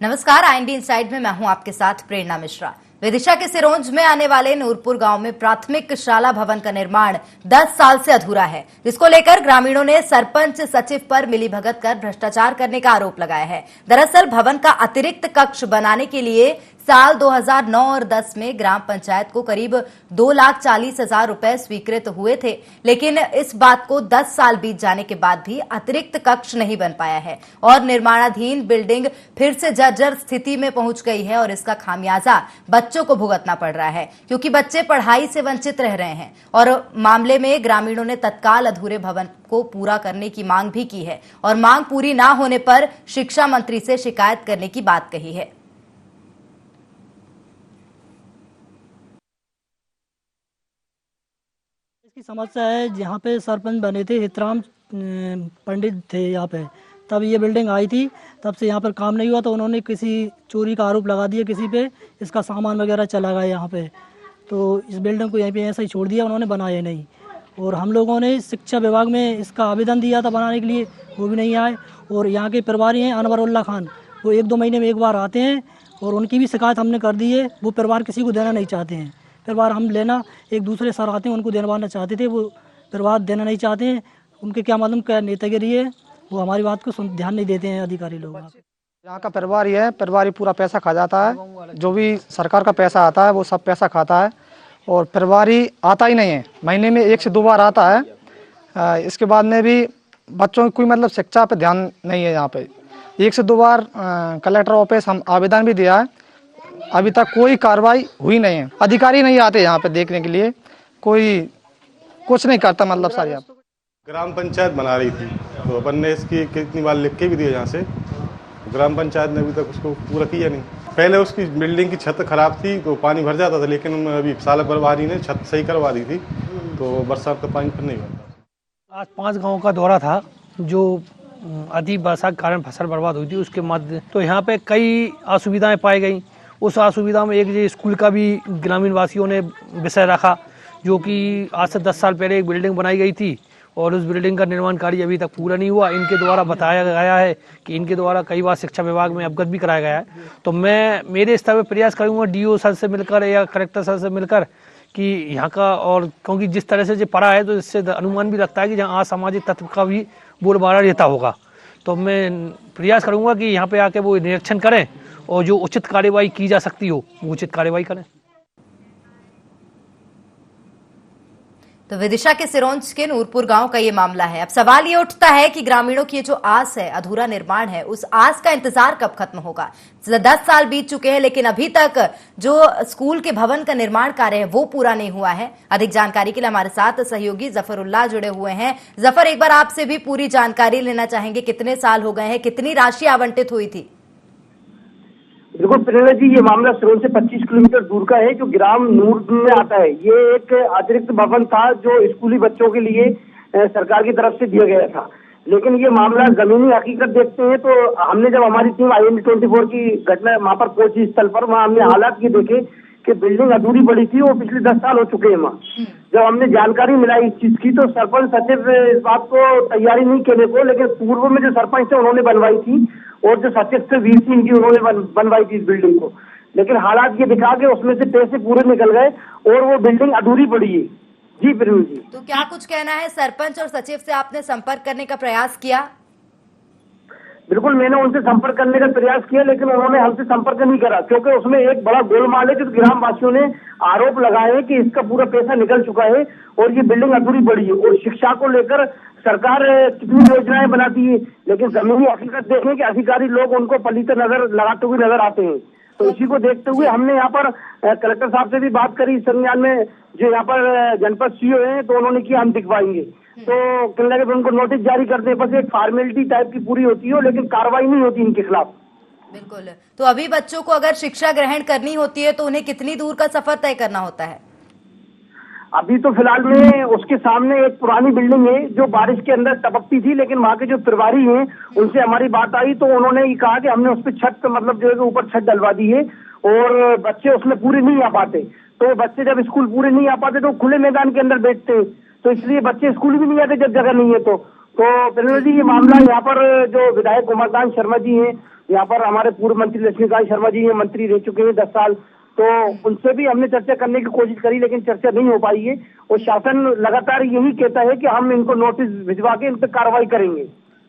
नमस्कार, IND inside में मैं हूं आपके साथ प्रेरणा मिश्रा। विदिशा के सिरोंज में आने वाले नूरपुर गांव में प्राथमिक शाला भवन का निर्माण 10 साल से अधूरा है, जिसको लेकर ग्रामीणों ने सरपंच सचिव पर मिलीभगत कर भ्रष्टाचार करने का आरोप लगाया है। दरअसल भवन का अतिरिक्त कक्ष बनाने के लिए साल 2009 और 10 में ग्राम पंचायत को करीब 2,40,000 रुपए स्वीकृत हुए थे, लेकिन इस बात को 10 साल बीत जाने के बाद भी अतिरिक्त कक्ष नहीं बन पाया है और निर्माणाधीन बिल्डिंग फिर से जर्जर स्थिति में पहुंच गई है और इसका खामियाजा बच्चों को भुगतना पड़ रहा है, क्योंकि बच्चे पढ़ाई से वंचित रह रहे हैं। और मामले में ग्रामीणों ने तत्काल अधूरे भवन को पूरा करने की मांग भी की है और मांग पूरी न होने पर शिक्षा मंत्री से शिकायत करने की बात कही है। की समस्या है, जहाँ पे सरपंच बने थे हितराम पंडित थे यहाँ पे, तब ये बिल्डिंग आई थी, तब से यहाँ पर काम नहीं हुआ। तो उन्होंने किसी चोरी का आरोप लगा दिया किसी पे, इसका सामान वगैरह चला गया यहाँ पे, तो इस बिल्डिंग को यहीं पे ऐसा ही छोड़ दिया, उन्होंने बनाया नहीं। और हम लोगों ने शिक्षा विभाग में इसका आवेदन दिया था बनाने के लिए, वो भी नहीं आए। और यहाँ के प्रभारी हैं अनवरुल्लाह खान, वो 1-2 महीने में एक बार आते हैं और उनकी भी शिकायत हमने कर दी है। वो परिवार किसी को देना नहीं चाहते हैं, परिवार हम लेना एक दूसरे सर आते हैं उनको दिलवाना चाहते थे, वो परिवार देना नहीं चाहते हैं। उनके क्या मालूम क्या नेतागिरी है, वो हमारी बात को ध्यान नहीं देते हैं अधिकारी लोग। यहाँ का परिवार है, परिवार पूरा पैसा खा जाता है, जो भी सरकार का पैसा आता है वो सब पैसा खाता है और परिवार आता ही नहीं है। महीने में 1 से 2 बार आता है। इसके बाद में भी बच्चों की कोई मतलब शिक्षा पे ध्यान नहीं है। यहाँ पे 1 से 2 बार कलेक्टर ऑफिस हम आवेदन भी दिया है, अभी तक कोई कार्रवाई हुई नहीं है। अधिकारी नहीं आते यहाँ पे देखने के लिए, कोई कुछ नहीं करता। मतलब सारी आप ग्राम पंचायत बना रही थी तो अपन ने इसकी कितनी बार लिख के भी दिया यहाँ से, ग्राम पंचायत ने अभी तक उसको पूरा किया नहीं। पहले उसकी बिल्डिंग की छत खराब थी तो पानी भर जाता था, लेकिन अभी साल प्रभारी ने छत सही करवा दी थी तो बरसात का पानी फिर नहीं भरता। आज 5 गाँव का दौरा था जो अति वर्षा के कारण फसल बर्बाद हुई थी, उसके मध्य तो यहाँ पे कई असुविधाएं पाई गई। उस असुविधा में एक जो स्कूल का भी ग्रामीण वासियों ने विषय रखा, जो कि आज से 10 साल पहले एक बिल्डिंग बनाई गई थी और उस बिल्डिंग का निर्माण कार्य अभी तक पूरा नहीं हुआ। इनके द्वारा बताया गया है कि इनके द्वारा कई बार शिक्षा विभाग में अवगत भी कराया गया है। तो मैं मेरे स्तर पर प्रयास करूँगा डीओ सर से मिलकर या कलेक्टर सर से मिलकर कि यहाँ का, और क्योंकि जिस तरह से जो पढ़ा है तो इससे अनुमान भी लगता है कि जहाँ असामाजिक तत्व का भी बोलबाला रहता होगा। तो मैं प्रयास करूँगा कि यहाँ पे आके वो निरीक्षण करें और जो उचित कार्यवाही की जा सकती हो वो उचित कार्यवाही करें। तो विदिशा के सिरोंज के नूरपुर गांव का ये मामला है। अब सवाल ये उठता है कि ग्रामीणों की जो आस है, अधूरा निर्माण है, उस आस का इंतजार कब खत्म होगा। 10 साल बीत चुके हैं लेकिन अभी तक जो स्कूल के भवन का निर्माण कार्य है वो पूरा नहीं हुआ है। अधिक जानकारी के लिए हमारे साथ सहयोगी जफरुल्लाह जुड़े हुए हैं। जफर, एक बार आपसे भी पूरी जानकारी लेना चाहेंगे, कितने साल हो गए हैं, कितनी राशि आवंटित हुई थी? बिल्कुल प्रेरणा जी, ये मामला सिरोंज से 25 किलोमीटर दूर का है, जो ग्राम नूर में आता है। ये एक अतिरिक्त भवन था जो स्कूली बच्चों के लिए सरकार की तरफ से दिया गया था, लेकिन ये मामला जमीनी हकीकत देखते हैं तो हमने जब हमारी टीम IND 24 की घटना वहां पर पहुंची स्थल पर, वहां हमने हालात ये देखे कि बिल्डिंग अधूरी पड़ी थी और पिछले 10 साल हो चुके हैं वहाँ। जब हमने जानकारी मिलाई इस चीज की तो सरपंच सचिव इस बात को तैयारी नहीं करने को, लेकिन पूर्व में जो सरपंच थे उन्होंने बनवाई थी और जो सचिव थे वीर सिंह जी उन्होंने बनवाई थी इस बिल्डिंग को। लेकिन हालात ये दिखा के उसमें से पैसे पूरे निकल गए और वो बिल्डिंग अधूरी पड़ी है। जी प्रेम जी, तो क्या कुछ कहना है? सरपंच और सचिव से आपने संपर्क करने का प्रयास किया? बिल्कुल, मैंने उनसे संपर्क करने का प्रयास किया लेकिन उन्होंने हमसे संपर्क नहीं करा, क्योंकि उसमें एक बड़ा गोलमाल है जो ग्राम वासियों ने आरोप लगाए हैं कि इसका पूरा पैसा निकल चुका है और ये बिल्डिंग अधूरी पड़ी है। और शिक्षा को लेकर सरकार कितनी योजनाएं बनाती है, लेकिन जमीनी हकीकत देखने के अधिकारी लोग उनको पलीते नजर लगाते हुए नजर आते हैं। तो इसी को देखते हुए हमने यहाँ पर कलेक्टर साहब से भी बात करी, संज्ञान में जो यहाँ पर जनपद CO हैं तो उन्होंने किया हम दिखवाएंगे। तो कहने लगे उनको नोटिस जारी करते हैं, बस एक फॉर्मेलिटी टाइप की पूरी होती है लेकिन कार्रवाई नहीं होती इनके खिलाफ। बिल्कुल, तो अभी बच्चों को अगर शिक्षा ग्रहण करनी होती है तो उन्हें कितनी दूर का सफर तय करना होता है? अभी तो फिलहाल में उसके सामने एक पुरानी बिल्डिंग है जो बारिश के अंदर टपकती थी, लेकिन वहाँ के जो प्रभारी हैं उनसे हमारी बात आई तो उन्होंने ये कहा कि हमने उस पर छत मतलब जो है ऊपर छत डलवा दी है और बच्चे उसमें पूरे नहीं आ पाते। तो बच्चे जब स्कूल पूरे नहीं आ पाते तो खुले मैदान के अंदर बैठते हैं, तो इसलिए बच्चे स्कूल भी नहीं आते जब जगह नहीं है। तो तो प्रेरणा जी, ये मामला यहाँ पर जो विधायक उमाकांत शर्मा जी हैं, यहाँ पर हमारे पूर्व मंत्री लक्ष्मीकांत शर्मा जी हैं, मंत्री रह चुके हैं 10 साल, तो उनसे भी हमने चर्चा करने की कोशिश करी, लेकिन चर्चा नहीं हो पाई है। और शासन लगातार यही कहता है कि हम इनको नोटिस भिजवा के इन पर कार्रवाई करेंगे।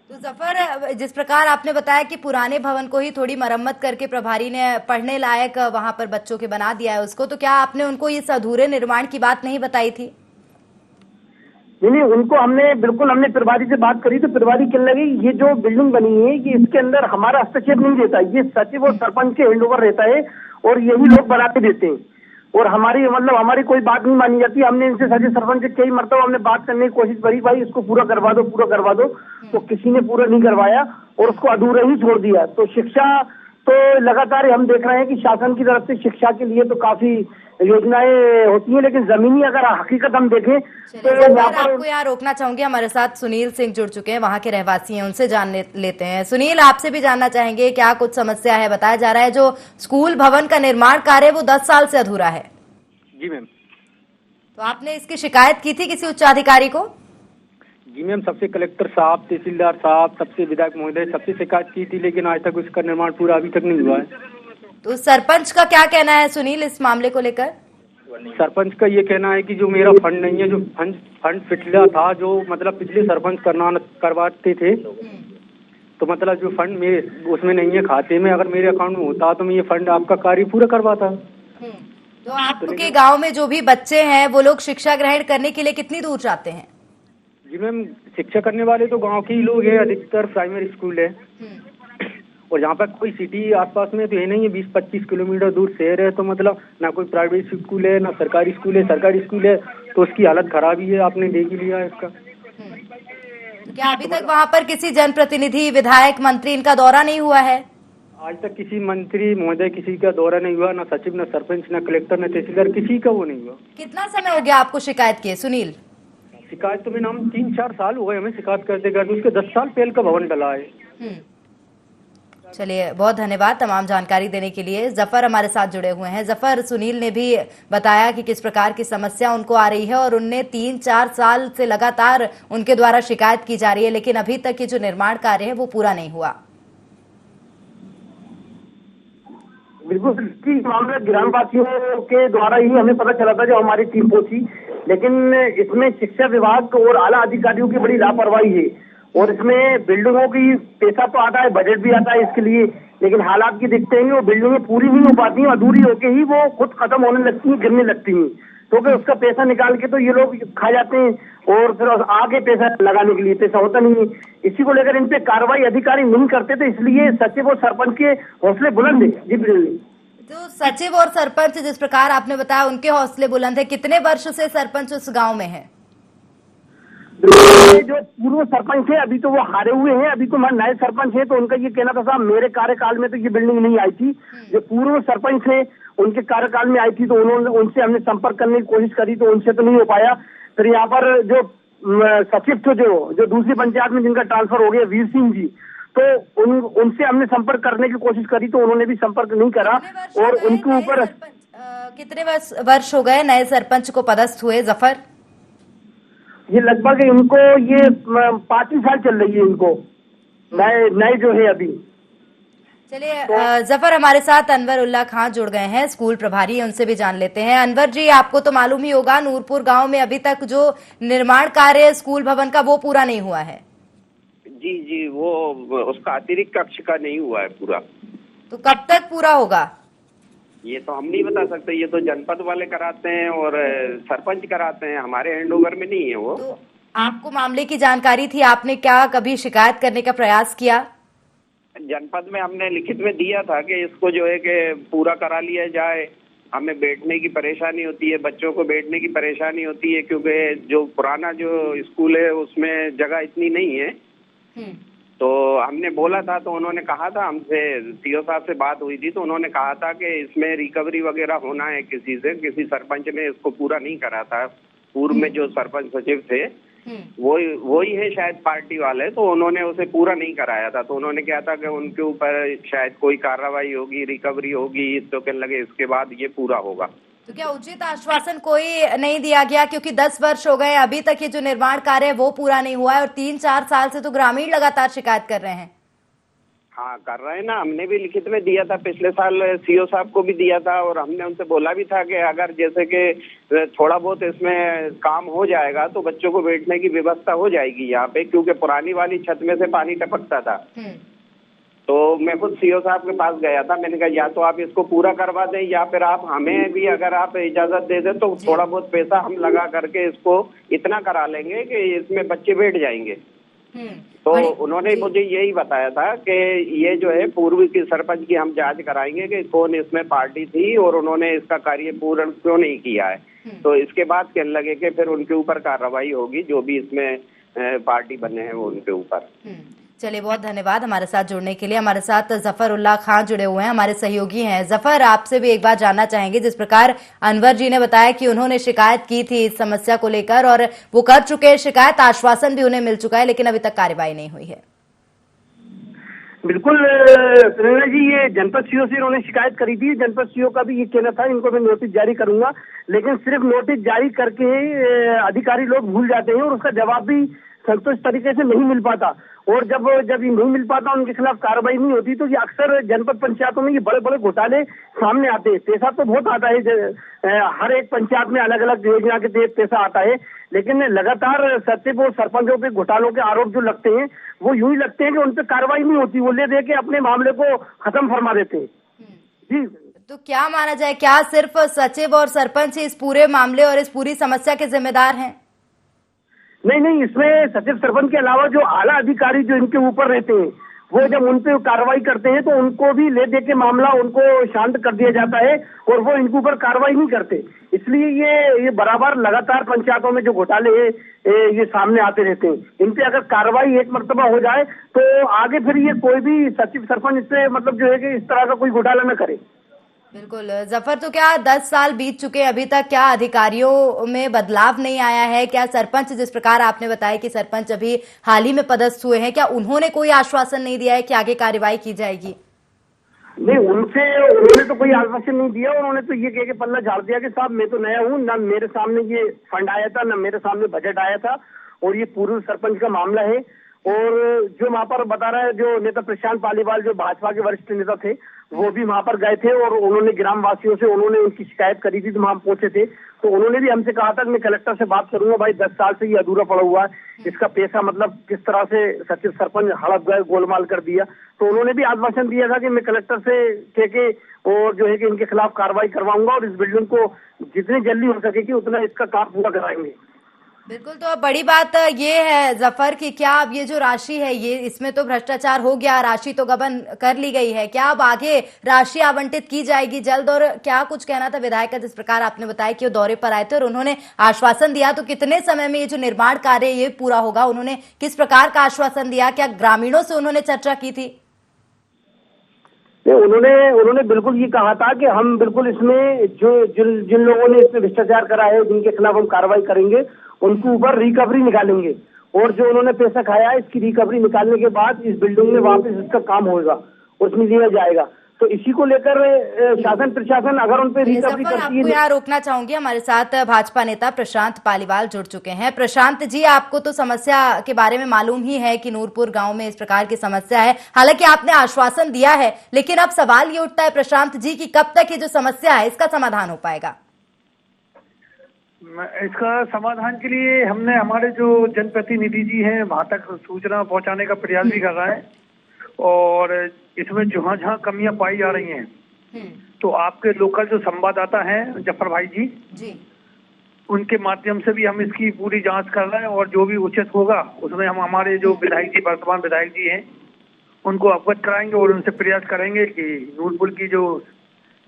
तो जफर, जिस प्रकार आपने बताया कि पुराने भवन को ही थोड़ी मरम्मत करके प्रभारी ने पढ़ने लायक वहां पर बच्चों के बना दिया है उसको, तो क्या आपने उनको इस अधूरे निर्माण की बात नहीं बताई थी? नहीं, उनको हमने प्रभारी से बात करी, तो प्रभारी कहने लगे ये जो बिल्डिंग बनी है ये इसके अंदर हमारा हस्तक्षेप नहीं रहता, ये सचिव और सरपंच के हैंडओवर रहता है और यही लोग बना के देते हैं और हमारी कोई बात नहीं मानी जाती। हमने इनसे सचिव सरपंच से कई मरतबा हमने बात करने की कोशिश करी, भाई इसको पूरा करवा दो, तो किसी ने पूरा नहीं करवाया और उसको अधूरा ही छोड़ दिया। तो शिक्षा तो लगातार हम देख रहे हैं कि शासन की तरफ से शिक्षा के लिए तो काफी योजनाएं होती हैं, लेकिन जमीनी अगर हकीकत हम देखें तो आपको यहाँ रोकना चाहूंगी। हमारे साथ सुनील सिंह जुड़ चुके हैं, वहां के रहवासी हैं, उनसे जान लेते हैं। सुनील, आपसे भी जानना चाहेंगे क्या कुछ समस्या है? बताया जा रहा है जो स्कूल भवन का निर्माण कार्य वो 10 साल से अधूरा है। जी मैम। तो आपने इसकी शिकायत की थी किसी उच्चाधिकारी को? जी मैम, सबसे कलेक्टर साहब, तहसीलदार साहब, सबसे विधायक महोदय, सबसे शिकायत की थी, लेकिन आज तक उसका निर्माण पूरा अभी तक नहीं हुआ है। तो सरपंच का क्या कहना है सुनील इस मामले को लेकर? सरपंच का ये कहना है कि जो मेरा फंड नहीं है, जो फंड पिछला था, जो मतलब पिछले सरपंच करवाते थे, तो मतलब जो फंड मेरे उसमें नहीं है खाते में, अगर मेरे अकाउंट में होता तो मैं ये फंड आपका कार्य पूरा करवाता। तो आपके गांव में जो भी बच्चे हैं वो लोग शिक्षा ग्रहण करने के लिए कितनी दूर जाते हैं? जी मैम, शिक्षा करने वाले तो गांव के ही लोग हैं, अधिकतर प्राइमरी स्कूल है और यहाँ पर कोई सिटी आसपास में तो है नहीं है, 20-25 किलोमीटर दूर शहर है, तो मतलब ना कोई प्राइवेट स्कूल है ना सरकारी स्कूल है। सरकारी स्कूल है तो उसकी हालत खराब ही है, आपने देख ही लिया है इसका। तो क्या अभी तक वहाँ पर किसी जनप्रतिनिधि, विधायक, मंत्री इनका दौरा नहीं हुआ है? आज तक किसी मंत्री महोदय किसी का दौरा नहीं हुआ, ना सचिव, ना सरपंच, ना कलेक्टर, ना तहसीलदार, किसी का वो नहीं हुआ। कितना समय हो गया आपको शिकायत किए सुनील? शिकायत तो मैंने हम 3-4 साल हो गए हमें शिकायत करते करते, उसके 10 साल पहले का भवन डला है। चलिए, बहुत धन्यवाद तमाम जानकारी देने के लिए। जफर हमारे साथ जुड़े हुए हैं। जफर, सुनील ने भी बताया कि किस प्रकार की समस्या उनको आ रही है और उनने 3-4 साल से लगातार उनके द्वारा शिकायत की जा रही है, लेकिन अभी तक ये जो निर्माण कार्य है वो पूरा नहीं हुआ। बिल्कुल, मामला ग्रामवासियों के द्वारा ही हमें पता चला था जब हमारी टीम पहुंची, लेकिन इसमें शिक्षा विभाग और आला अधिकारियों की बड़ी लापरवाही है और इसमें बिल्डिंगों की पैसा तो आता है, बजट भी आता है इसके लिए, लेकिन हालात की दिखते हैं वो बिल्डिंगें पूरी नहीं हो पाती हैं, अधूरी होके ही वो खुद खत्म होने लगती हैं, गिरने लगती हैं। तो फिर उसका पैसा निकाल के तो ये लोग खा जाते हैं और फिर आगे पैसा लगाने के लिए पैसा होता नहीं है। इसी को लेकर इन पे कार्रवाई अधिकारी नहीं करते, तो इसलिए सचिव और सरपंच के हौसले बुलंद है। जी बिल्कुल। तो सचिव और सरपंच जिस प्रकार आपने बताया उनके हौसले बुलंद है, कितने वर्ष से सरपंच उस गाँव में है? जो पूर्व सरपंच है अभी तो वो हारे हुए हैं, अभी तो नए सरपंच है, तो उनका ये कहना था साहब मेरे कार्यकाल में तो ये बिल्डिंग नहीं आई थी। जो पूर्व सरपंच है उनके कार्यकाल में आई थी, तो उनसे हमने संपर्क करने की कोशिश करी तो उनसे तो नहीं हो पाया। फिर यहाँ पर जो सचिव थे जो दूसरी पंचायत में जिनका ट्रांसफर हो गया, वीर सिंह जी, तो उनसे हमने संपर्क करने की कोशिश करी तो उन्होंने भी संपर्क नहीं करा और उनके ऊपर कितने वर्ष हो गए नए सरपंच को पदस्थ हुए जफर? ये लगभग इनको ये 5 साल चल रही है इनको, नए जो है अभी। चलिए, जफर हमारे साथ अनवर उल्लाह खान जुड़ गए हैं, स्कूल प्रभारी हैं, उनसे भी जान लेते हैं। अनवर जी, आपको तो मालूम ही होगा नूरपुर गांव में अभी तक जो निर्माण कार्य स्कूल भवन का वो पूरा नहीं हुआ है। जी, वो उसका अतिरिक्त कक्ष का नहीं हुआ है पूरा। तो कब तक पूरा होगा? ये तो हम नहीं बता सकते, ये तो जनपद वाले कराते हैं और सरपंच कराते हैं, हमारे हैंडओवर में नहीं है वो। तो आपको मामले की जानकारी थी, आपने क्या कभी शिकायत करने का प्रयास किया? जनपद में हमने लिखित में दिया था कि इसको जो है कि पूरा करा लिया जाए, हमें बैठने की परेशानी होती है, बच्चों को बैठने की परेशानी होती है, क्योंकि जो पुराना जो स्कूल है उसमें जगह इतनी नहीं है। तो हमने बोला था, तो उन्होंने कहा था हमसे, सीओ साहब से बात हुई थी तो उन्होंने कहा था कि इसमें रिकवरी वगैरह होना है किसी सरपंच ने इसको पूरा नहीं करा था। पूर्व में जो सरपंच सचिव थे वही है शायद पार्टी वाले, तो उन्होंने उसे पूरा नहीं कराया था। तो उन्होंने कहा था कि उनके ऊपर शायद कोई कार्रवाई होगी, रिकवरी होगी, तो कहने लगे इसके बाद ये पूरा होगा। तो क्या उचित आश्वासन कोई नहीं दिया गया, क्योंकि 10 वर्ष हो गए अभी तक ये जो निर्माण कार्य है वो पूरा नहीं हुआ है और 3-4 साल से तो ग्रामीण लगातार शिकायत कर रहे हैं। हाँ कर रहे हैं ना, हमने भी लिखित में दिया था, पिछले साल सीओ साहब को भी दिया था और हमने उनसे बोला भी था कि अगर जैसे कि थोड़ा बहुत इसमें काम हो जाएगा तो बच्चों को बैठने की व्यवस्था हो जाएगी यहाँ पे, क्योंकि पुरानी वाली छत में से पानी टपकता था। तो मैं खुद सीओ साहब के पास गया था, मैंने कहा या तो आप इसको पूरा करवा दें या फिर आप हमें भी अगर आप इजाजत दे दें तो थोड़ा बहुत पैसा हम लगा करके इसको इतना करा लेंगे कि इसमें बच्चे बैठ जाएंगे। तो उन्होंने मुझे यही बताया था कि ये जो है पूर्व की सरपंच की हम जांच कराएंगे कि कौन इसमें पार्टी थी और उन्होंने इसका कार्य पूर्ण क्यों नहीं किया है। तो इसके बाद कहने लगे कि फिर उनके ऊपर कार्रवाई होगी, जो भी इसमें पार्टी बने हैं वो उनके ऊपर। चलिए, बहुत धन्यवाद हमारे साथ जुड़ने के लिए। हमारे साथ जफर उल्लाह खान जुड़े हुए हैं, हमारे सहयोगी हैं। जफर, आपसे भी एक बात जानना चाहेंगे, जिस प्रकार अनवर जी ने बताया कि उन्होंने शिकायत की थी इस समस्या को लेकर और वो कर चुके हैं शिकायत, आश्वासन भी उन्हें मिल चुका है, लेकिन अभी तक कार्रवाई नहीं हुई है। बिल्कुल प्रेरणा जी, ये जनपद सीओ से इन्होंने शिकायत करी थी। जनपद सीओ का भी ये कहना था इनको मैं नोटिस जारी करूंगा, लेकिन सिर्फ नोटिस जारी करके अधिकारी लोग भूल जाते हैं और उसका जवाब भी संतुष्ट तरीके से नहीं मिल पाता। और जब ये नहीं मिल पाता, उनके खिलाफ कार्रवाई नहीं होती, तो ये अक्सर जनपद पंचायतों में ये बड़े बड़े घोटाले सामने आते हैं। पैसा तो बहुत आता है, हर एक पंचायत में अलग अलग योजना के तहत पैसा आता है, लेकिन लगातार सचिव और सरपंचों पे घोटालों के आरोप जो लगते हैं वो यूं ही लगते हैं कि उन पर कार्रवाई नहीं होती, वो ले दे के अपने मामले को खत्म फरमा देते हैं। जी, तो क्या माना जाए, क्या सिर्फ सचिव और सरपंच इस पूरे मामले और इस पूरी समस्या के जिम्मेदार हैं? नहीं, इसमें सचिव सरपंच के अलावा जो आला अधिकारी जो इनके ऊपर रहते हैं वो जब उन पे कार्रवाई करते हैं तो उनको भी ले दे के मामला उनको शांत कर दिया जाता है और वो इनके ऊपर कार्रवाई नहीं करते। इसलिए ये बराबर लगातार पंचायतों में जो घोटाले हैं ये सामने आते रहते हैं। इन पे अगर कार्रवाई एक मर्तबा हो जाए तो आगे फिर ये कोई भी सचिव सरपंच इससे मतलब जो है कि इस तरह का कोई घोटाला न करे। बिल्कुल जफर, तो क्या 10 साल बीत चुके हैं, अभी तक क्या अधिकारियों में बदलाव नहीं आया है? क्या सरपंच, जिस प्रकार आपने बताया कि सरपंच अभी हाल ही में पदस्थ हुए हैं, क्या उन्होंने कोई आश्वासन नहीं दिया है कि आगे कार्रवाई की जाएगी? नहीं, उन्होंने तो कोई आश्वासन नहीं दिया। उन्होंने तो ये कह के पल्ला झाड़ दिया कि साहब मैं तो नया हूँ, ना मेरे सामने ये फंड आया था, ना मेरे सामने बजट आया था और ये पूर्व सरपंच का मामला है। और जो वहाँ पर बता रहा है, जो नेता प्रशांत पालीवाल जो भाजपा के वरिष्ठ नेता थे, वो भी वहाँ पर गए थे और उन्होंने ग्राम वासियों से उन्होंने उनकी शिकायत करी थी, तो वहाँ पहुंचे थे। तो उन्होंने भी हमसे कहा था कि मैं कलेक्टर से बात करूंगा, भाई 10 साल से ये अधूरा पड़ा हुआ है, इसका पैसा मतलब किस तरह से सचिव सरपंच हड़प गए, गोलमाल कर दिया। तो उन्होंने भी आश्वासन दिया था कि मैं कलेक्टर से कह के और जो है कि इनके खिलाफ कार्रवाई करवाऊंगा और इस बिल्डिंग को जितनी जल्दी हो सकेगी उतना इसका काम पूरा कराएंगे। बिल्कुल, तो अब बड़ी बात ये है जफर कि क्या अब ये जो राशि है ये इसमें तो भ्रष्टाचार हो गया, राशि तो गबन कर ली गई है, क्या अब आगे राशि आवंटित की जाएगी जल्द? और क्या कुछ कहना था विधायक का, जिस प्रकार आपने बताया कि वो दौरे पर आए थे और उन्होंने आश्वासन दिया, तो कितने समय में ये जो निर्माण कार्य ये पूरा होगा? उन्होंने किस प्रकार का आश्वासन दिया? क्या ग्रामीणों से उन्होंने चर्चा की थी? उन्होंने बिल्कुल ये कहा था कि हम बिल्कुल इसमें जिन लोगों ने इसमें भ्रष्टाचार करा है, जिनके खिलाफ हम कार्रवाई करेंगे, उनके ऊपर रिकवरी निकालेंगे और जो उन्होंने पैसा खाया है इसकी रिकवरी निकालने के बाद इस बिल्डिंग में वापस इसका काम होगा, उसमें लिया जाएगा। तो इसी को लेकर शासन प्रशासन अगर उन पर रिकवरी करती है। आपको यहाँ रोकना चाहूंगी, हमारे साथ भाजपा नेता प्रशांत पालीवाल जुड़ चुके हैं। प्रशांत जी, आपको तो समस्या के बारे में मालूम ही है कि नूरपुर गांव में इस प्रकार की समस्या है, हालांकि आपने आश्वासन दिया है, लेकिन अब सवाल ये उठता है प्रशांत जी कि कब तक ये जो समस्या है इसका समाधान हो पाएगा? इसका समाधान के लिए हमने हमारे जो जनप्रतिनिधि जी हैं वहां तक सूचना पहुंचाने का प्रयास भी कर रहा है और इसमें जहाँ कमियां पाई जा रही हैं तो आपके लोकल जो संवाददाता हैं जफर भाई जी, उनके माध्यम से भी हम इसकी पूरी जांच कर रहे हैं और जो भी उचित होगा उसमें हम हमारे जो विधायक जी, वर्तमान विधायक जी हैं, उनको अवगत कराएंगे और उनसे प्रयास करेंगे कि नूरपुर की जो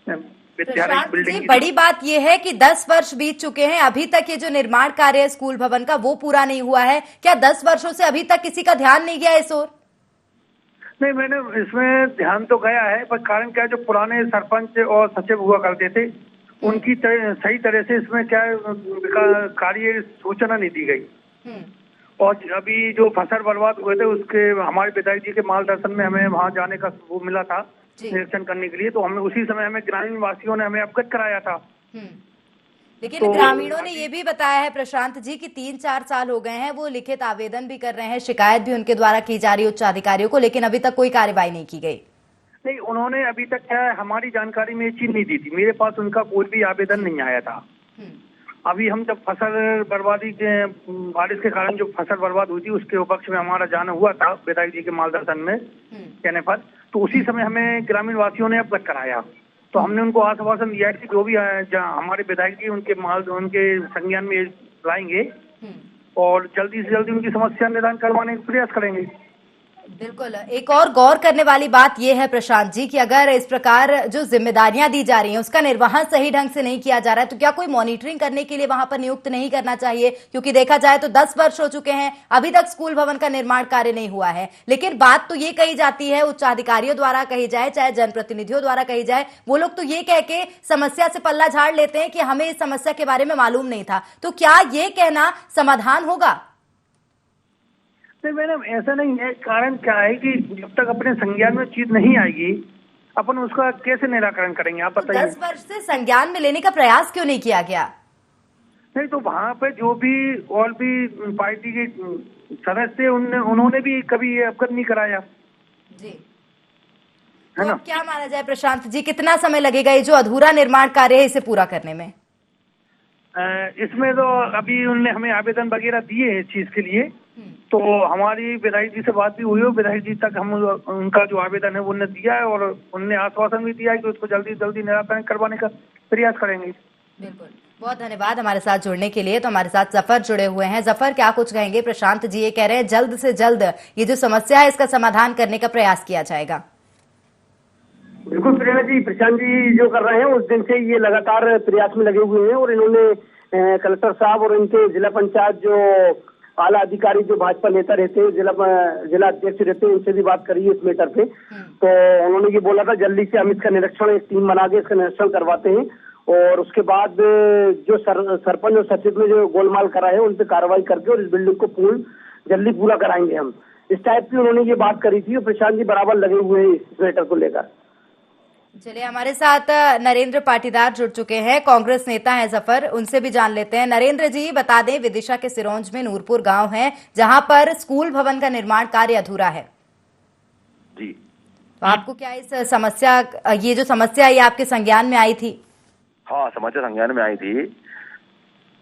जी, बड़ी बात यह है कि 10 वर्ष बीत चुके हैं, अभी तक ये जो निर्माण कार्य है स्कूल भवन का वो पूरा नहीं हुआ है। क्या 10 वर्षों से अभी तक किसी का ध्यान नहीं गया इस ओर? नहीं, मैंने इसमें ध्यान तो गया है, पर कारण क्या है, जो पुराने सरपंच और सचिव हुआ करते थे उनकी सही तरह से इसमें क्या कार्य सूचना नहीं दी गई और अभी जो फसल बर्बाद हुए थे उसके हमारे विधायक जी के मार्गदर्शन में हमें वहां जाने का वो मिला था निरीक्षण करने के लिए, तो हमें उसी समय हमें ग्रामीण वासियों ने हमें अवगत कराया था लेकिन तो ग्रामीणों ने ये भी बताया है प्रशांत जी कि 3-4 साल हो गए हैं, वो लिखित आवेदन भी कर रहे हैं, शिकायत भी उनके द्वारा की जा रही है उच्च अधिकारियों को, लेकिन अभी तक कोई कार्रवाई नहीं की गई। नहीं, उन्होंने अभी तक क्या है, हमारी जानकारी में ये चीज नहीं दी थी। मेरे पास उनका कोई भी आवेदन नहीं आया था। अभी हम जब फसल बर्बादी के बारिश के कारण जो फसल बर्बाद हुई थी उसके उपक्ष में हमारा जाना हुआ था विधायक जी के मार्गदर्शन में कहने पर, तो उसी समय हमें ग्रामीण वासियों ने अवगत कराया। तो हमने उनको आश्वासन दिया कि जो भी हमारे विधायक जी उनके संज्ञान में लाएंगे और जल्दी से जल्दी उनकी समस्या निदान करवाने का प्रयास करेंगे। बिल्कुल। एक और गौर करने वाली बात यह है प्रशांत जी कि अगर इस प्रकार जो जिम्मेदारियां दी जा रही हैं उसका निर्वहन सही ढंग से नहीं किया जा रहा है तो क्या कोई मॉनिटरिंग करने के लिए वहां पर नियुक्त नहीं करना चाहिए? क्योंकि देखा जाए तो 10 वर्ष हो चुके हैं, अभी तक स्कूल भवन का निर्माण कार्य नहीं हुआ है। लेकिन बात तो ये कही जाती है, उच्चाधिकारियों द्वारा कही जाए चाहे जनप्रतिनिधियों द्वारा कही जाए, वो लोग तो ये कह के समस्या से पल्ला झाड़ लेते हैं कि हमें इस समस्या के बारे में मालूम नहीं था। तो क्या ये कहना समाधान होगा? नहीं मैडम, ऐसा नहीं है। कारण क्या है कि जब तक अपने संज्ञान में चीज नहीं आएगी अपन उसका कैसे निराकरण करेंगे, आप बताइए। 10 वर्ष से संज्ञान में लेने का प्रयास क्यों नहीं किया गया? नहीं तो वहाँ पे जो भी और भी पार्टी के सदस्य उन्होंने भी कभी ये अवगत नहीं कराया जी। है ना। तो क्या माना जाए प्रशांत जी, कितना समय लगेगा ये जो अधूरा निर्माण कार्य है इसे पूरा करने में? इसमें तो अभी उनने हमें आवेदन वगैरह दिए हैं इस चीज के लिए, तो हमारी विधायक जी से बात भी हुई है। विधायक जी तक हम उनका जो आवेदन है वो उन्होंने दिया है और उनने आश्वासन भी दिया है कि उसको जल्दी से जल्दी निराकरण करवाने का प्रयास करेंगे। बिल्कुल, बहुत धन्यवाद हमारे साथ जुड़ने के लिए। तो हमारे साथ जफर जुड़े हुए हैं। जफर, क्या कुछ कहेंगे? प्रशांत जी ये कह रहे हैं जल्द से जल्द ये जो समस्या है इसका समाधान करने का प्रयास किया जाएगा। बिल्कुल प्रेरणा जी, प्रशांत जी जो कर रहे हैं उस दिन से ये लगातार प्रयास में लगे हुए हैं और इन्होंने कलेक्टर साहब और इनके जिला पंचायत जो आला अधिकारी जो भाजपा नेता रहते हैं, जिला अध्यक्ष रहते हैं, उनसे भी बात करी है इस मैटर पे। तो उन्होंने ये बोला था जल्दी से हम इसका निरीक्षण, एक टीम बना के इसका निरीक्षण करवाते हैं और उसके बाद जो सरपंच और सचिव ने जो गोलमाल करा है उन पे कार्रवाई करके और इस बिल्डिंग को जल्दी पूरा कराएंगे हम। इस टाइप की उन्होंने ये बात करी थी और प्रशांत जी बराबर लगे हुए हैं इस मैटर को लेकर। चलिए, हमारे साथ नरेंद्र पाटीदार जुड़ चुके हैं, कांग्रेस नेता हैं जफर, उनसे भी जान लेते हैं। नरेंद्र जी बता दें, विदिशा के सिरोंज में नूरपुर गांव है जहां पर स्कूल भवन का निर्माण कार्य अधूरा है जी। तो आपको क्या इस समस्या, ये जो समस्या ये आपके संज्ञान में आई थी? हाँ, समस्या संज्ञान में आई थी।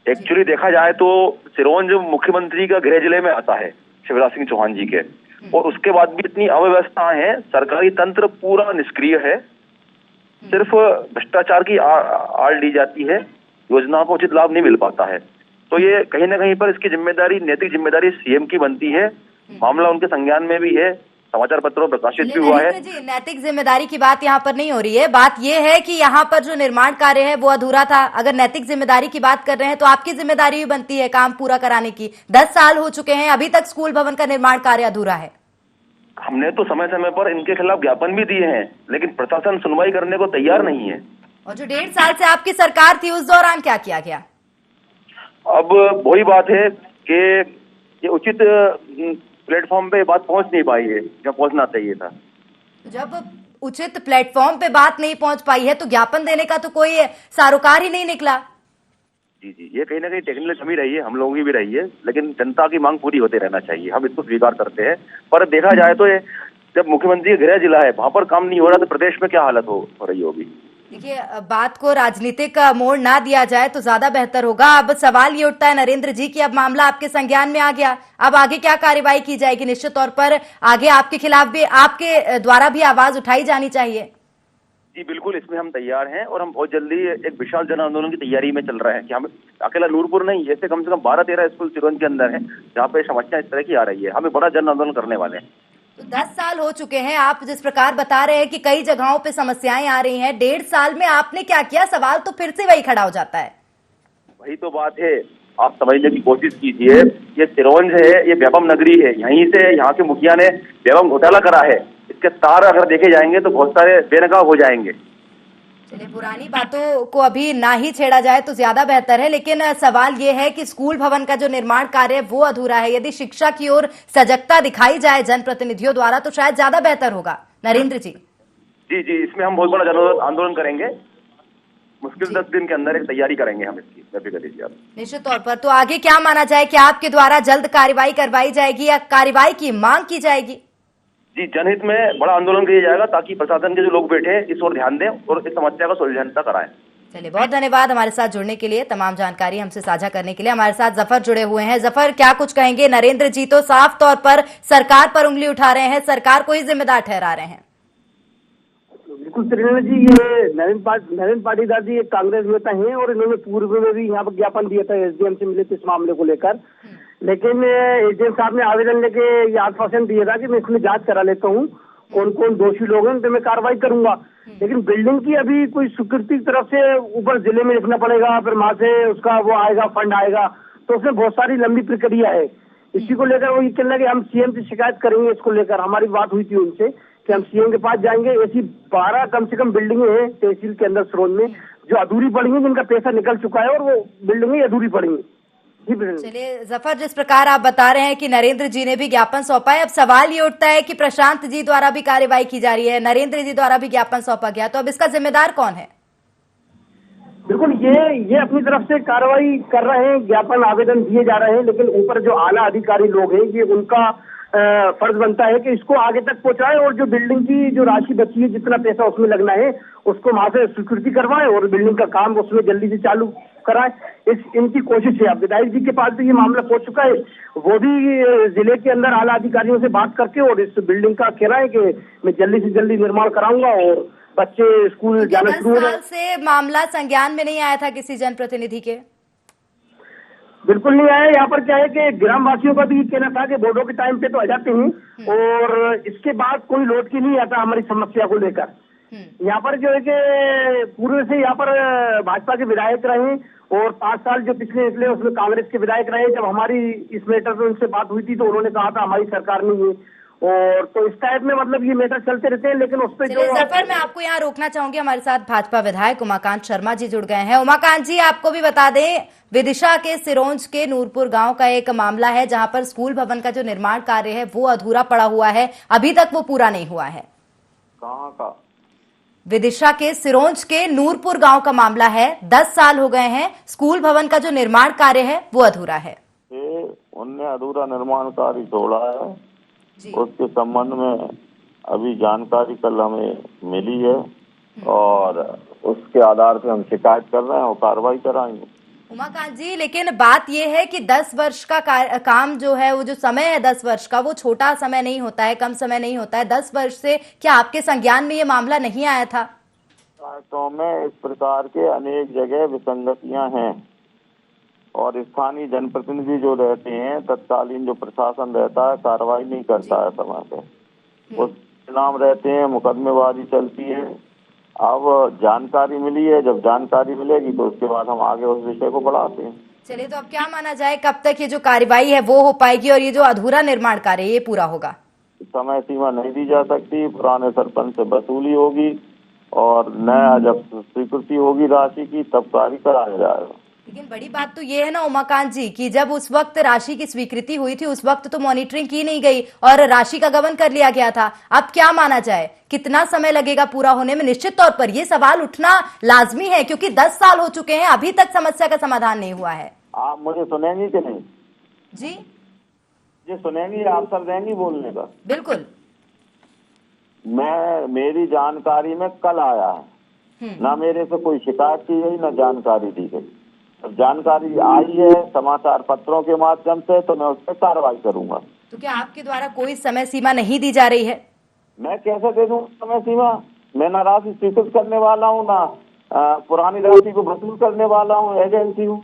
एक्चुअली देखा जाए तो सिरोंज मुख्यमंत्री का गृह जिले में आता है, शिवराज सिंह चौहान जी के, और उसके बाद भी इतनी अव्यवस्था है, सरकारी तंत्र पूरा निष्क्रिय है, सिर्फ भ्रष्टाचार की आड़ ली जाती है, योजनाओं को उचित लाभ नहीं मिल पाता है। तो ये कहीं ना कहीं पर इसकी जिम्मेदारी, नैतिक जिम्मेदारी सीएम की बनती है। मामला उनके संज्ञान में भी है, समाचार पत्रों में प्रकाशित भी हुआ है। जी, नैतिक जिम्मेदारी की बात यहाँ पर नहीं हो रही है, बात ये है कि यहाँ पर जो निर्माण कार्य है वो अधूरा था। अगर नैतिक जिम्मेदारी की बात कर रहे हैं तो आपकी जिम्मेदारी भी बनती है काम पूरा कराने की। 10 साल हो चुके हैं, अभी तक स्कूल भवन का निर्माण कार्य अधूरा है। हमने तो समय समय पर इनके खिलाफ ज्ञापन भी दिए हैं, लेकिन प्रशासन सुनवाई करने को तैयार नहीं है। और जो 1.5 साल से आपकी सरकार थी उस दौरान क्या किया गया? अब वही बात है कि ये उचित प्लेटफॉर्म पे बात पहुंच नहीं पाई है जब पहुंचना चाहिए था। जब उचित प्लेटफॉर्म पे बात नहीं पहुंच पाई है तो ज्ञापन देने का तो कोई सारोकार ही नहीं निकला। जी जी, ये कहीं ना कहीं टेक्निकल कमी रही है, हम लोगों की भी रही है, लेकिन जनता की मांग पूरी होते रहना चाहिए, हम इसको स्वीकार करते हैं। पर देखा जाए तो ये जब मुख्यमंत्री गृह जिला है वहां पर काम नहीं हो रहा तो प्रदेश में क्या हालत हो रही होगी। देखिए, बात को राजनीतिक मोड़ ना दिया जाए तो ज्यादा बेहतर होगा। अब सवाल ये उठता है नरेंद्र जी कि अब मामला आपके संज्ञान में आ गया, अब आगे क्या कार्रवाई की जाएगी? निश्चित तौर पर आगे आपके खिलाफ भी, आपके द्वारा भी आवाज उठाई जानी चाहिए। जी बिल्कुल, इसमें हम तैयार हैं और हम बहुत जल्दी एक विशाल जन आंदोलन की तैयारी में चल रहे हैं कि हम अकेला नूरपुर नहीं, ऐसे कम से कम 12-13 स्कूल सिरोंज के अंदर है जहाँ पे समस्या इस तरह की आ रही है, हमें बड़ा जन आंदोलन करने वाले हैं। तो 10 साल हो चुके हैं, आप जिस प्रकार बता रहे हैं कि कई जगहों पे समस्याएं आ रही हैं, 1.5 साल में आपने क्या किया? सवाल तो फिर से वही खड़ा हो जाता है। वही तो बात है, आप समझने की कोशिश कीजिए। ये सिरोंज है, ये व्यापम नगरी है, यहीं से यहाँ के मुखिया ने व्यापम घोटाला करा है, इसके तार अगर देखे जाएंगे तो बहुत सारे बेनकाब हो जाएंगे। चलिए, पुरानी बातों को अभी ना ही छेड़ा जाए तो ज्यादा बेहतर है, लेकिन सवाल ये है कि स्कूल भवन का जो निर्माण कार्य है वो अधूरा है। यदि शिक्षा की ओर सजगता दिखाई जाए जनप्रतिनिधियों द्वारा तो शायद ज्यादा बेहतर होगा। नरेंद्र जी। जी जी, इसमें हम बहुत बड़ा जन आंदोलन करेंगे। मुश्किल 10 दिन के अंदर एक तैयारी करेंगे हम इसकी। निश्चित तौर पर। तो आगे क्या माना जाए, क्या आपके द्वारा जल्द कार्रवाई करवाई जाएगी या कार्रवाई की मांग की जाएगी? जी, जनहित में बड़ा आंदोलन किया जाएगा ताकि प्रशासन के जो लोग बैठे हैं इस ओर ध्यान दें और इस समस्या का सुलझन तक कराएं। चलिए, बहुत धन्यवाद हमारे साथ जुड़ने के लिए, तमाम जानकारी हमसे साझा करने के लिए। हमारे साथ जफर जुड़े हुए हैं। जफर, क्या कुछ कहेंगे? नरेंद्र जी तो साफ तौर पर सरकार पर उंगली उठा रहे हैं, सरकार को ही जिम्मेदार ठहरा रहे हैं। बिल्कुल त्रिवेणी जी, ये नरेंद्र पाटीदार जी एक कांग्रेस नेता हैं और इन्होंने पूर्व में भी यहाँ पर ज्ञापन दिया था एसडीएम से मिले थे इस मामले को लेकर, लेकिन एसडीएम साहब ने आवेदन लेके ये आश्वासन दिया था कि मैं इसमें जांच करा लेता हूँ, कौन कौन दोषी लोग हैं उन पर मैं कार्रवाई करूंगा। लेकिन बिल्डिंग की अभी कोई स्वीकृति की तरफ से ऊपर जिले में लिखना पड़ेगा, फिर वहां से उसका वो आएगा, फंड आएगा, तो उसमें बहुत सारी लंबी प्रक्रिया है। इसी को लेकर वो ये कहना है कि हम सीएम से शिकायत करेंगे। इसको लेकर हमारी बात हुई थी उनसे कि हम सीएम के पास जाएंगे। ऐसी 12 कम से कम बिल्डिंगें हैं तहसील के अंदर सिरोंज में जो अधूरी पड़ी हैं, जिनका पैसा निकल चुका है और वो बिल्डिंगें अधूरी पड़ी हैं। चलिए जफर, जिस प्रकार आप बता रहे हैं कि नरेंद्र जी ने भी ज्ञापन सौंपा है, अब सवाल ये उठता है कि प्रशांत जी द्वारा भी कार्रवाई की जा रही है, नरेंद्र जी द्वारा भी ज्ञापन सौंपा गया, तो अब इसका जिम्मेदार कौन है? बिल्कुल, ये अपनी तरफ से कार्रवाई कर रहे हैं, ज्ञापन आवेदन दिए जा रहे हैं, लेकिन ऊपर जो आला अधिकारी लोग हैं ये उनका फर्ज बनता है कि इसको आगे तक पहुंचाए और जो बिल्डिंग की जो राशि बची है, जितना पैसा उसमें लगना है, उसको वहां से स्वीकृति करवाए और बिल्डिंग का काम उसमें जल्दी से चालू कराए। इनकी कोशिश है। अब विधायक जी के पास भी ये मामला पहुंच चुका है, वो भी जिले के अंदर आला अधिकारियों से बात करके और इस बिल्डिंग का कह रहा है कि मैं जल्दी से जल्दी निर्माण कराऊंगा और बच्चे स्कूल जाना शुरू हो जाए। से मामला संज्ञान में नहीं आया था किसी जनप्रतिनिधि के? बिल्कुल नहीं आया। यहाँ पर क्या है कि ग्राम वासियों का भी कहना था कि बोर्डों के टाइम पे तो आ जाते हैं और इसके बाद कोई लौट के नहीं आता हमारी समस्या को लेकर। यहाँ पर जो है कि पूर्व से यहाँ पर भाजपा के विधायक रहे और 5 साल जो पिछले निकले उसमें कांग्रेस के विधायक रहे। जब हमारी इस मैटर में उनसे बात हुई थी तो उन्होंने कहा था हमारी सरकार नहीं है, और तो इस टाइप में मतलब ये मैटर चलते रहते हैं। लेकिन उस पर जो जफर, मैं आपको यहाँ रोकना चाहूंगी, हमारे साथ भाजपा विधायक उमाकांत शर्मा जी जुड़ गए हैं। उमाकांत जी, आपको भी बता दें, विदिशा के सिरोंज के नूरपुर गांव का एक मामला है जहां पर स्कूल भवन का जो निर्माण कार्य है वो अधूरा पड़ा हुआ है, अभी तक वो पूरा नहीं हुआ है। कहाँ का? विदिशा के सिरोंज के नूरपुर गांव का मामला है। 10 साल हो गए हैं, स्कूल भवन का जो निर्माण कार्य है वो अधूरा है। उनने अधूरा निर्माण कार्य छोड़ा है, उसके संबंध में अभी जानकारी कल हमें मिली है और उसके आधार पे हम शिकायत कर रहे हैं और कार्रवाई कराएंगे। उमाकांत जी, लेकिन बात यह है कि 10 वर्ष का काम जो है, वो जो समय है 10 वर्ष का, वो छोटा समय नहीं होता है, कम समय नहीं होता है। 10 वर्ष से क्या आपके संज्ञान में ये मामला नहीं आया था? तो में इस प्रकार के अनेक जगह विसंगतियां हैं और स्थानीय जनप्रतिनिधि जो रहते हैं, तत्कालीन जो प्रशासन रहता है कार्रवाई नहीं करता है समय पे, उस नाम रहते हैं, मुकदमेबाजी चलती है। अब जानकारी मिली है, जब जानकारी मिलेगी तो उसके बाद हम आगे उस विषय को बढ़ाते हैं। चलिए, तो अब क्या माना जाए, कब तक ये जो कार्रवाई है वो हो पाएगी और ये जो अधूरा निर्माण कार्य ये पूरा होगा? समय सीमा नहीं दी जा सकती। पुराने सरपंच से वसूली होगी और नया जब स्वीकृति होगी राशि की तब कार्य कराया जाएगा। लेकिन बड़ी बात तो ये है ना उमाकांत जी कि जब उस वक्त राशि की स्वीकृति हुई थी उस वक्त तो मॉनिटरिंग की नहीं गई और राशि का गबन कर लिया गया था। अब क्या माना जाए, कितना समय लगेगा पूरा होने में? निश्चित तौर पर ये सवाल उठना लाजमी है क्योंकि 10 साल हो चुके हैं, अभी तक समस्या का समाधान नहीं हुआ है। आप मुझे सुनेंगी कि नहीं? जी जी सुनेंगी, आप सब देंगी बोलने का? बिल्कुल। मेरी जानकारी में कल आया है, ना मेरे से कोई शिकायत की गई ना जानकारी दी गई। अब जानकारी आई है समाचार पत्रों के माध्यम से तो मैं उस पर कार्रवाई करूंगा। तो क्या आपके द्वारा कोई समय सीमा नहीं दी जा रही है? मैं कैसे दे दूं समय सीमा? मैं ना राशि स्वीकृत करने वाला हूँ, ना पुरानी राशि को वसूल करने वाला हूँ, एजेंसी हूँ।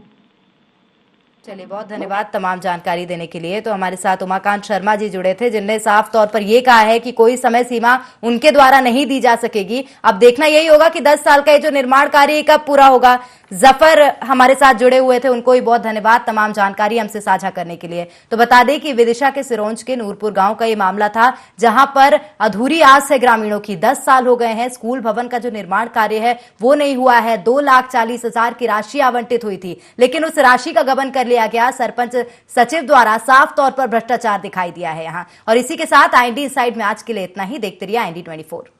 चलिए, बहुत धन्यवाद तमाम जानकारी देने के लिए। तो हमारे साथ उमाकांत शर्मा जी जुड़े थे जिनने साफ तौर पर यह कहा है कि कोई समय सीमा उनके द्वारा नहीं दी जा सकेगी। अब देखना यही होगा कि 10 साल का ये जो निर्माण कार्य कब पूरा होगा। जफर हमारे साथ जुड़े हुए थे, उनको भी बहुत धन्यवाद तमाम जानकारी हमसे साझा करने के लिए। तो बता दें कि विदिशा के सिरोंज के नूरपुर गांव का ये मामला था जहां पर अधूरी आस है ग्रामीणों की। 10 साल हो गए हैं, स्कूल भवन का जो निर्माण कार्य है वो नहीं हुआ है। 2,40,000 की राशि आवंटित हुई थी लेकिन उस राशि का गबन कर लिया गया। सरपंच सचिव द्वारा साफ तौर पर भ्रष्टाचार दिखाई दिया है यहाँ। और इसी के साथ IND इनसाइड में आज के लिए इतना ही। देखते रहिए IND 24।